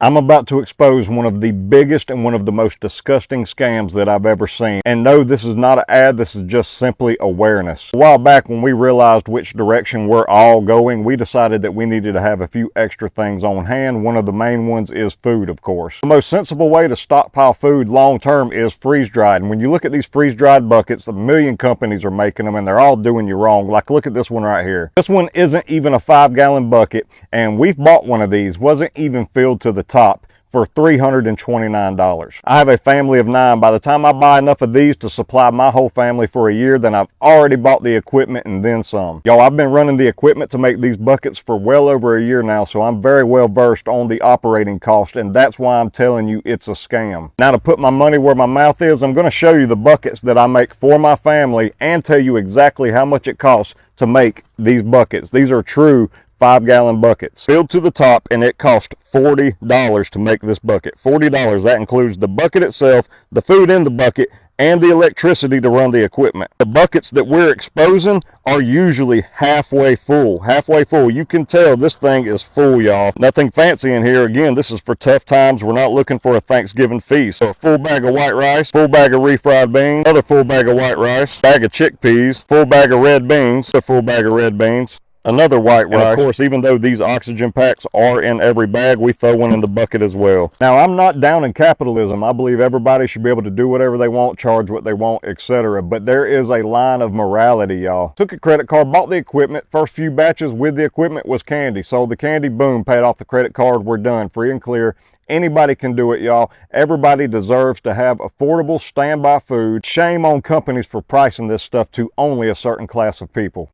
I'm about to expose one of the biggest and one of the most disgusting scams that I've ever seen. And no, this is not an ad, this is just simply awareness. A while back when we realized which direction we're all going, we decided that we needed to have a few extra things on hand. One of the main ones is food, of course. The most sensible way to stockpile food long term is freeze-dried. And when you look at these freeze-dried buckets, a million companies are making them and they're all doing you wrong. Like, look at this one right here. This one isn't even a 5-gallon bucket, and we've bought one of these, wasn't even filled to the top, for $329. I have a family of 9. By the time I buy enough of these to supply my whole family for a year, then I've already bought the equipment and then some. Y'all, I've been running the equipment to make these buckets for well over a year now, so I'm very well versed on the operating cost, and that's why I'm telling you it's a scam. Now, to put my money where my mouth is, I'm going to show you the buckets that I make for my family and tell you exactly how much it costs to make these buckets. These are true 5-gallon buckets, filled to the top, and it cost $40 to make this bucket. $40. That includes the bucket itself, the food in the bucket, and the electricity to run the equipment. The buckets that we're exposing are usually halfway full. Halfway full. You can tell this thing is full, y'all. Nothing fancy in here. Again, this is for tough times. We're not looking for a Thanksgiving feast. So a full bag of white rice, full bag of refried beans, another full bag of white rice, bag of chickpeas, full bag of red beans, a full bag of red beans, another white rice. And of course, even though these oxygen packs are in every bag, we throw one in the bucket as well. Now, I'm not down in capitalism. I believe everybody should be able to do whatever they want, charge what they want, etc. But there is a line of morality, y'all. Took a credit card, bought the equipment. First few batches with the equipment was candy. Sold the candy, boom, paid off the credit card. We're done, free and clear. Anybody can do it, y'all. Everybody deserves to have affordable standby food. Shame on companies for pricing this stuff to only a certain class of people.